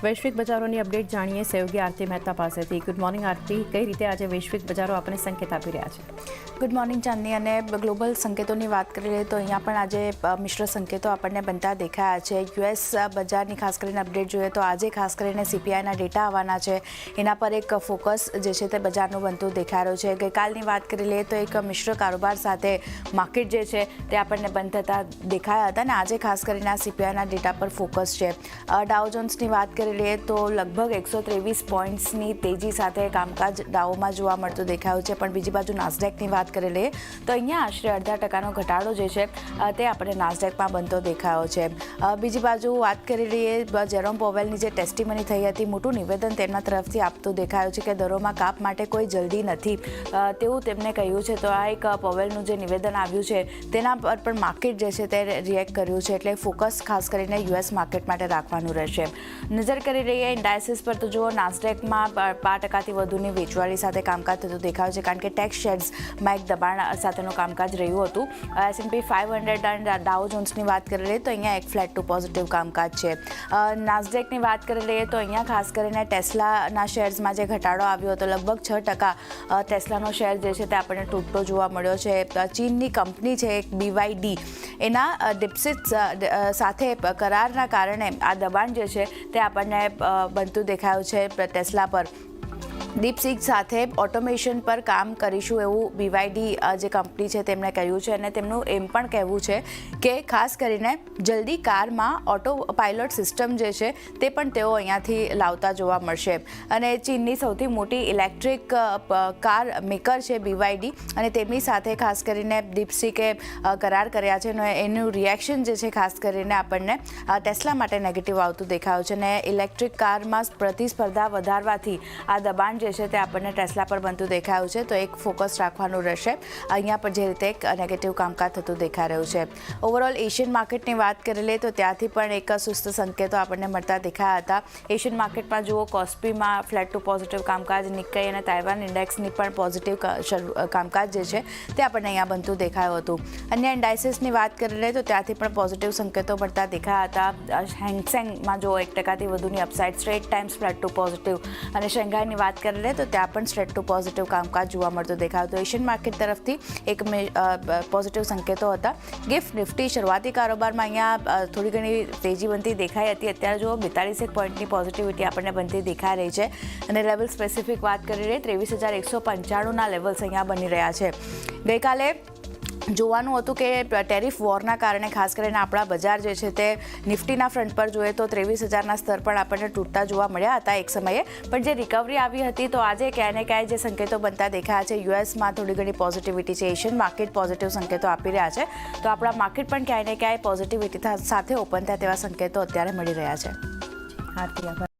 વૈશ્વિક બજારોની અપડેટ જાણીએ સહયોગી આરતી મહેતા પાસેથી। ગુડ મોર્નિંગ આરતી, કઈ રીતે આજે વૈશ્વિક બજારો આપણને સંકેત આપી રહ્યા છે? ગુડ મોર્નિંગ ચાંદની। અને ગ્લોબલ સંકેતોની વાત કરીએ તો અહીંયા પણ આજે મિશ્ર સંકેતો આપણને બનતા દેખાયા છે। યુએસ બજારની ખાસ કરીને અપડેટ જોઈએ તો આજે ખાસ કરીને સીપીઆઈના ડેટા આવવાના છે, એના પર એક ફોકસ જે છે તે બજારનું બનતું દેખાઈ રહ્યું છે। ગઈકાલની વાત કરી લઈએ તો એક મિશ્ર કારોબાર સાથે માર્કેટ જે છે તે આપણને બંધ થતા દેખાયા હતા અને આજે ખાસ કરીને આ સીપીઆઈના ડેટા પર ફોકસ છે। ડાઉ જોન્સની વાત કરી લઈએ તો લગભગ 123 પોઈન્ટ્સની તેજી સાથે કામકાજ ડાઉમાં જોવા મળતું દેખાયું છે, પણ બીજી બાજુ નાસ્ડેકની વાત કરી લઈએ તો અહીંયા આશરે 0.5% ઘટાડો જે છે તે આપણે નાસ્ડેકમાં બનતો દેખાયો છે। બીજી બાજુ વાત કરી લઈએ જેરોમ પોવેલની જે ટેસ્ટિમની થઈ હતી, મોટું નિવેદન તેમના તરફથી આપતું દેખાયું છે કે દરોમાં કાપ માટે કોઈ જલ્દી નથી તેવું તેમણે કહ્યું છે। તો આ એક પોવેલનું જે નિવેદન આવ્યું છે તેના પર પણ માર્કેટ જે છે તે રિએક્ટ કર્યું છે, એટલે ફોકસ ખાસ કરીને યુએસ માર્કેટ માટે રાખવાનું રહેશે। નજર કરી રહીએ ઇન્ડાયસીસ પર તો જુઓ નાસ્ડેકમાં 5%થી વધુની વેચવાળી સાથે કામકાજ થતું દેખાયું છે, કારણ કે ટેક્સ શેર્સમાં એક દબાણ સાથેનું કામકાજ રહ્યું હતું। S&P 500 અને ડાઉ જોન્સની વાત કરી લઈએ તો અહીંયા એક ફ્લેટ ટુ પોઝિટિવ કામકાજ છે। નાસ્ડેકની વાત કરી લઈએ તો અહીંયા ખાસ કરીને ટેસ્લાના શેર્સમાં જે ઘટાડો આવ્યો હતો, લગભગ 6% ટેસ્લાનો શેર જે છે તે આપણને તૂટતો જોવા મળ્યો છે। ચીનની કંપની છે એક BYD, એના ડિપ્સિટ સાથે કરારના કારણે આ દબાણ જે છે તે આપણને બનતું દેખાયું છે ટેસ્લા પર। ડીપસીક સાથે ઓટોમેશન પર કામ કરીશું એવું BYD જે કંપની છે તેમણે કહ્યું છે, અને તેમનું એમ પણ કહેવું છે કે ખાસ કરીને જલ્દી કારમાં ઓટો પાયલોટ સિસ્ટમ જે છે તે પણ તેઓ અહીંયાથી લાવતા જોવા મળશે। અને ચીનની સૌથી મોટી ઇલેક્ટ્રિક કાર મેકર છે BYD, અને તેમની સાથે ખાસ કરીને ડીપસીકે કરાર કર્યા છે અને એનું રિએક્શન જે છે ખાસ કરીને આપણને ટેસ્લા માટે નેગેટિવ આવતું દેખાયું છે, અને ઇલેક્ટ્રિક કારમાં પ્રતિસ્પર્ધા વધારવાથી આ દબાણ જે છે તે આપણને ટેસ્લા પર બનતું દેખાયું છે, તો એક ફોકસ રાખવાનું રહેશે અહીંયા પર જે રીતે એક નેગેટિવ કામકાજ થતું દેખાઈ રહ્યું છે। ઓવરઓલ એશિયન માર્કેટની વાત કરી લઈએ તો ત્યાંથી પણ એક સુસ્ત સંકેતો આપણને મળતા દેખાયા હતા। એશિયન માર્કેટમાં જુઓ કોસ્પીમાં ફ્લેટ ટુ પોઝિટિવ કામકાજ, નિક્કાઈ અને તાઇવાન ઇન્ડેક્સની પણ પોઝિટિવ કામકાજ જે છે તે આપણને અહીંયા બનતું દેખાયું હતું। અન્ય ઇન્ડાઇસીસની વાત કરી લઈએ તો ત્યાંથી પણ પોઝિટિવ સંકેતો મળતા દેખાયા હતા। હેંગસેંગમાં જો 1%થી વધુની upside, straits times flat to positive, અને શંઘાઈની વાત કરી તો ત્યાં પણ સ્ટ્રેટ ટુ પોઝિટિવ કામકાજ જોવા મળતું દેખાયું। તો એશિયન માર્કેટ તરફથી એક પોઝિટિવ સંકેતો હતા। ગિફ્ટ નિફ્ટી શરૂઆતી કારોબારમાં અહીંયા થોડી ઘણી તેજી બનતી દેખાઈ હતી, અત્યારે જો 42 પોઈન્ટની પોઝિટિવિટી આપણને બનતી દેખાઈ રહી છે, અને લેવલ સ્પેસિફિક વાત કરી રહી 23,195ના લેવલ્સ અહીંયા બની રહ્યા છે। ગઈકાલે જોવાનું હતું કે ટેરિફ વોરના કારણે ખાસ કરીને આપણા બજાર જે છે તે નિફ્ટીના ફ્રન્ટ પર જોઈએ તો 23,000ના સ્તર પણ આપણને તૂટતા જોવા મળ્યા હતા એક સમયે, પણ જે રિકવરી આવી હતી તો આજે ક્યાંય ને ક્યાંય જે સંકેતો બનતા દેખાયા છે, યુએસમાં થોડી ઘણી પોઝિટિવિટી છે, એશિયન માર્કેટ પોઝિટિવ સંકેતો આપી રહ્યા છે, તો આપણા માર્કેટ પણ ક્યાંય ને ક્યાંય પોઝિટિવિટી સાથે ઓપન થાય તેવા સંકેતો અત્યારે મળી રહ્યા છે। આરતી, આભાર।